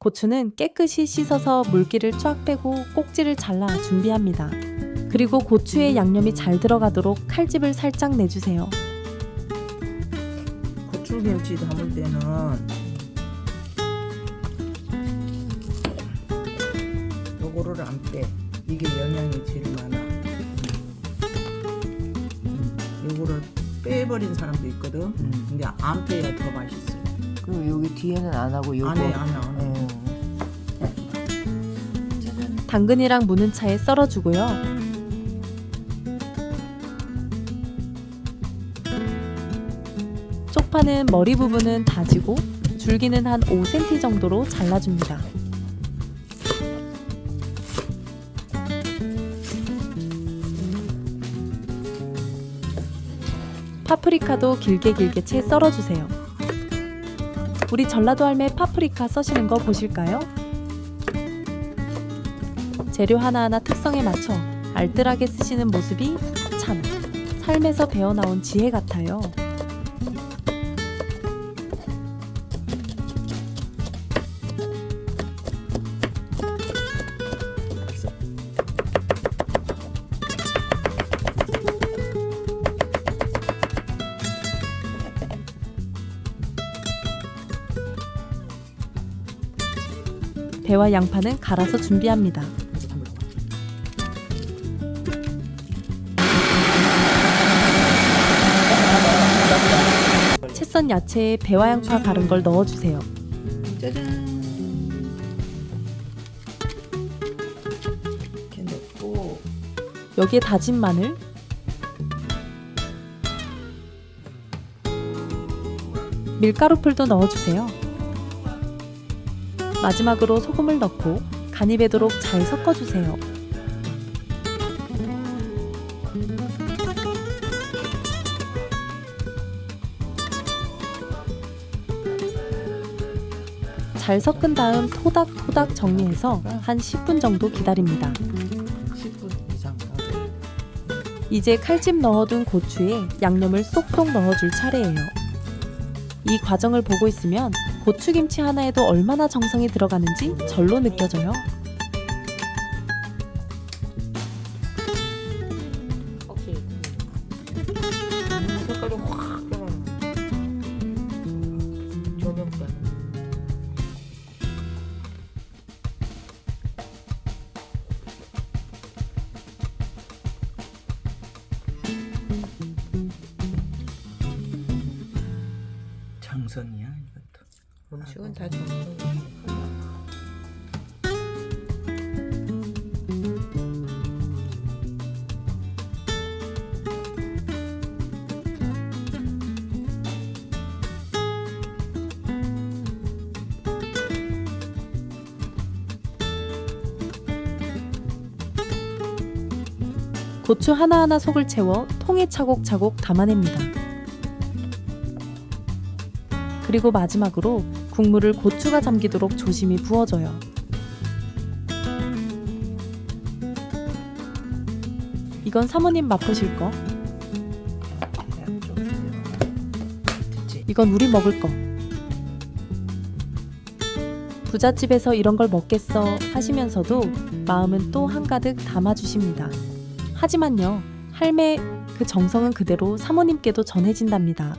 고추는 깨끗이 씻어서 물기를 쫙 빼고 꼭지를 잘라 준비합니다. 그리고 고추에 양념이 잘 들어가도록 칼집을 살짝 내주세요. 고추김치 담을 때는 요거를 안 빼. 이게 영양이 제일 많아. 요거를 빼버린 사람도 있거든. 근데 안 빼야 더 맛있어. 그리고 여기 뒤에는 안 하고 요거 안 해. 당근이랑 무는 차에 썰어주고요. 쪽파는 머리 부분은 다지고 줄기는 한 5cm 정도로 잘라줍니다. 파프리카도 길게 채 썰어주세요. 우리 전라도 할매 파프리카 써시는 거 보실까요? 재료 하나하나 특성에 맞춰 알뜰하게 쓰시는 모습이 참 삶에서 배어나온 지혜 같아요. 배와 양파는 갈아서 준비합니다. 채 썬 야채에 배와 양파 갈은 걸 넣어주세요. 짜잔. 이렇게 넣고 여기에 다진 마늘, 밀가루풀도 넣어주세요. 마지막으로 소금을 넣고 간이 배도록 잘 섞어주세요. 잘 섞은 다음 토닥토닥 정리해서 한 10분 정도 기다립니다. 10분 이상. 이제 칼집 넣어둔 고추에 양념을 쏙쏙 넣어줄 차례예요. 이 과정을 보고 있으면 고추김치 하나에도 얼마나 정성이 들어가는지 절로 느껴져요. 색깔이 확 변하네. 저녁간. 정성이야 이것도. 음식은 다 정성이야. 고추 하나하나 속을 채워 통에 차곡차곡 담아냅니다. 그리고 마지막으로 국물을 고추가 잠기도록 조심히 부어줘요. 이건 사모님 맛보실 거. 이건 우리 먹을 거. 부잣집에서 이런 걸 먹겠어 하시면서도 마음은 또 한가득 담아주십니다. 하지만요, 할매 그 정성은 그대로 사모님께도 전해진답니다.